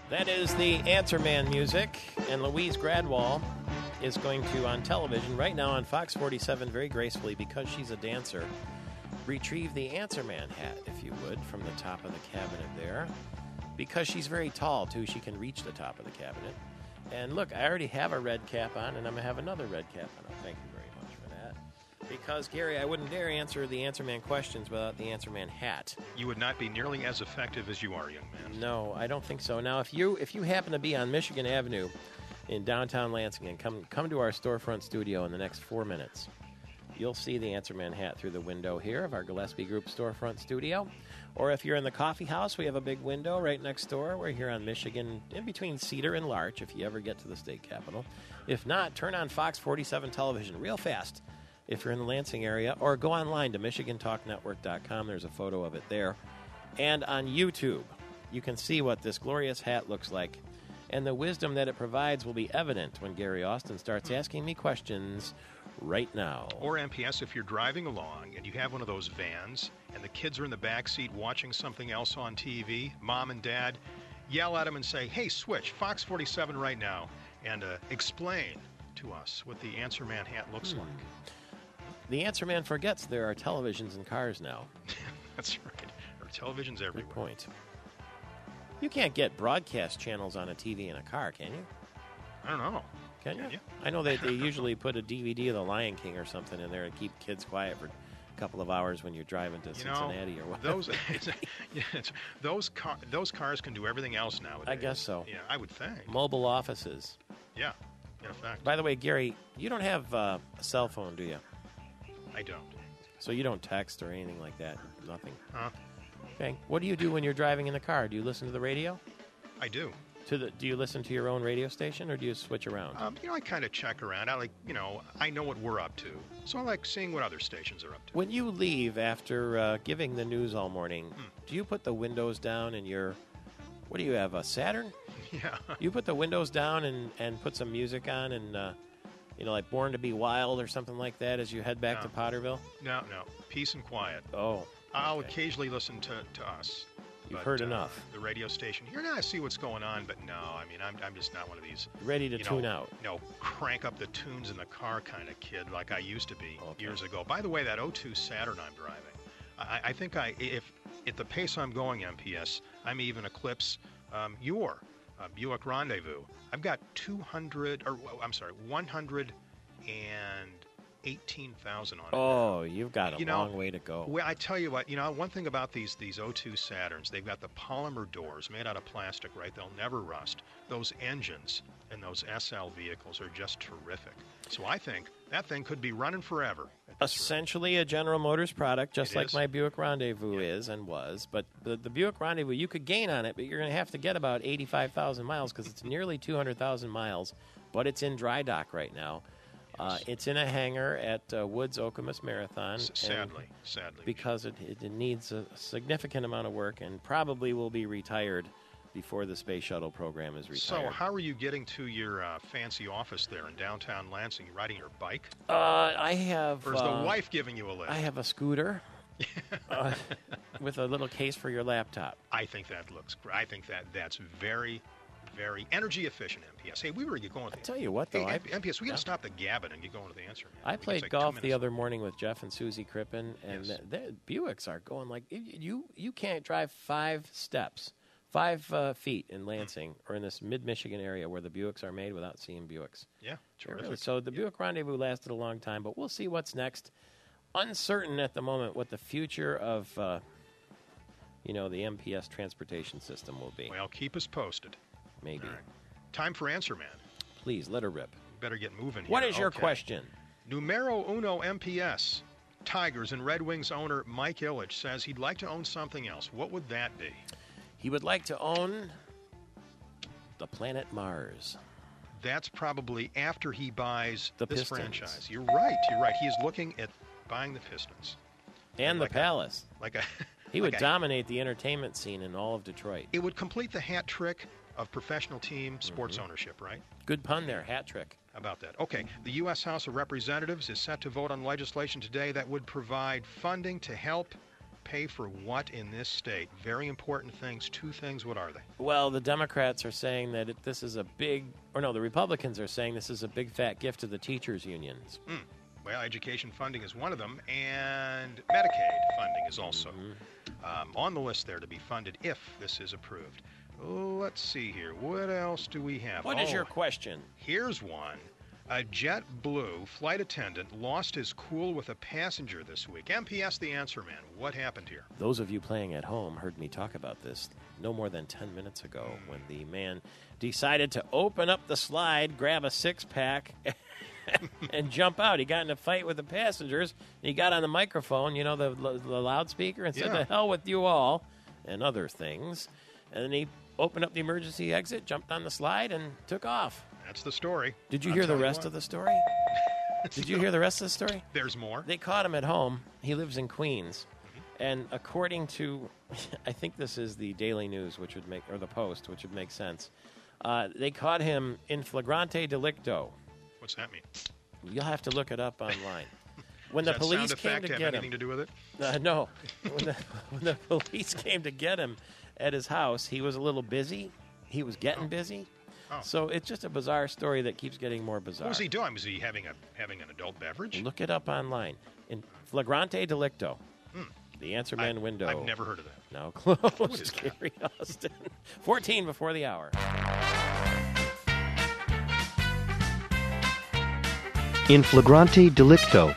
That is the Answer Man music, and Louise Gradwall is going to, on television, right now on Fox 47, very gracefully, because she's a dancer, retrieve the Answer Man hat, if you would, from the top of the cabinet there. Because she's very tall, too, she can reach the top of the cabinet. And look, I already have a red cap on, and I'm going to have another red cap on. Oh, thank you very much for that. Because, Gary, I wouldn't dare answer the Answer Man questions without the Answer Man hat. You would not be nearly as effective as you are, young man. No, I don't think so. Now, if you happen to be on Michigan Avenue in downtown Lansing and come to our storefront studio in the next 4 minutes, you'll see the Answer Man hat through the window here of our Gillespie Group storefront studio. Or if you're in the coffee house, we have a big window right next door. We're here on Michigan, in between Cedar and Larch, if you ever get to the state capitol. If not, turn on Fox 47 television real fast if you're in the Lansing area, or go online to MichiganTalkNetwork.com. There's a photo of it there. And on YouTube, you can see what this glorious hat looks like. And the wisdom that it provides will be evident when Gary Austin starts asking me questions right now. Or MPS, if you're driving along and you have one of those vans and the kids are in the back seat watching something else on TV, mom and dad yell at them and say, hey, switch, Fox 47 right now, and explain to us what the Answer Man hat looks like. The Answer Man forgets there are televisions in cars now. That's right. There are televisions everywhere. Good point. You can't get broadcast channels on a TV in a car, can you? I don't know. Can you? I know they usually put a DVD of The Lion King or something in there to keep kids quiet for a couple of hours when you're driving to Cincinnati or whatever. Those cars can do everything else nowadays. I guess so. Yeah, I would think. Mobile offices. Yeah, in effect. By the way, Gary, you don't have a cell phone, do you? I don't. So you don't text or anything like that? Nothing? Huh? Okay. What do you do when you're driving in the car? Do you listen to the radio? I do. Do you listen to your own radio station, or do you switch around? I kind of check around. I know what we're up to. So I like seeing what other stations are up to. When you leave after giving the news all morning, do you put the windows down in your... What do you have, a Saturn? Yeah. You put the windows down and put some music on and, like Born to Be Wild or something like that as you head back to Potterville? No. Peace and quiet. Oh. I'll occasionally listen to us. You've heard enough. The radio station. Here now I see what's going on, but no, I mean, I'm just not one of these... Ready to tune out. Crank up the tunes in the car kind of kid like I used to be years ago. By the way, that 02 Saturn I'm driving, I think if at the pace I'm going, MPS, I may even eclipse your Buick Rendezvous. I've got 118,000 on it. Oh, you've got a long way to go. Well, I tell you what, one thing about these 02 Saturns, they've got the polymer doors made out of plastic, right? They'll never rust. Those engines in those SL vehicles are just terrific. So I think that thing could be running forever. Essentially a General Motors product, just like my Buick Rendezvous is and was. But the Buick Rendezvous, you could gain on it, but you're going to have to get about 85,000 miles because it's nearly 200,000 miles, but it's in dry dock right now. It's in a hangar at Woods Okemos Marathon. Sadly. Because it needs a significant amount of work and probably will be retired before the Space Shuttle program is retired. So how are you getting to your fancy office there in downtown Lansing? You riding your bike? I have... Or is the wife giving you a lift? I have a scooter with a little case for your laptop. I think that looks great. I think that's very... very energy efficient, MPS. Hey, we were going with the... I'll tell you what, though. MPS, we got to stop the gabbing and get going to the answer. Man. I played golf the other morning with Jeff and Susie Crippen, and the Buicks are going like... You can't drive 5 feet in Lansing or in this mid-Michigan area where the Buicks are made without seeing Buicks. Yeah, terrific. So the Buick Rendezvous lasted a long time, but we'll see what's next. Uncertain at the moment what the future of... the MPS transportation system will be. Well, keep us posted. Maybe. Right. Time for Answer Man. Please, let her rip. Better get moving here. What is your question? Numero uno MPS. Tigers and Red Wings owner Mike Ilitch says he'd like to own something else. What would that be? He would like to own the planet Mars. That's probably after he buys the this Pistons. franchise. You're right. He is looking at buying the Pistons. And the Palace. He would like dominate the entertainment scene in all of Detroit. It would complete the hat trick of professional team sports ownership, right? Good pun there, hat trick. How about that? Okay, the U.S. House of Representatives is set to vote on legislation today that would provide funding to help pay for what in this state? Very important things. Two things. What are they? Well, the Democrats are saying that this is a big, the Republicans are saying this is a big fat gift to the teachers' unions. Well, education funding is one of them, and Medicaid funding is also on the list there to be funded if this is approved. Let's see here. What else do we have? What is your question? Here's one. A JetBlue flight attendant lost his cool with a passenger this week. MPS the Answer Man. What happened here? Those of you playing at home heard me talk about this no more than 10 minutes ago when the man decided to open up the slide, grab a six-pack, and jump out. He got in a fight with the passengers. And he got on the microphone, the loudspeaker, and said, "To hell with you all," and other things. And then he opened up the emergency exit, jumped on the slide, and took off. That's the story. Did you hear the rest of the story? Did you hear the rest of the story? There's more. They caught him at home. He lives in Queens. And according to, I think this is the Daily News, or the Post, which would make sense. They caught him in flagrante delicto. What's that mean? You'll have to look it up online. When Does the that police sound came effect to have get anything to do with it? no. When the police came to get him at his house, he was a little busy. He was getting busy. Oh. So it's just a bizarre story that keeps getting more bizarre. What was he doing? Was he having an adult beverage? Look it up online. In flagrante delicto. The Answer Man window. I've never heard of that. Now closed. What is that? Gary Austin. 14 before the hour. In flagrante delicto.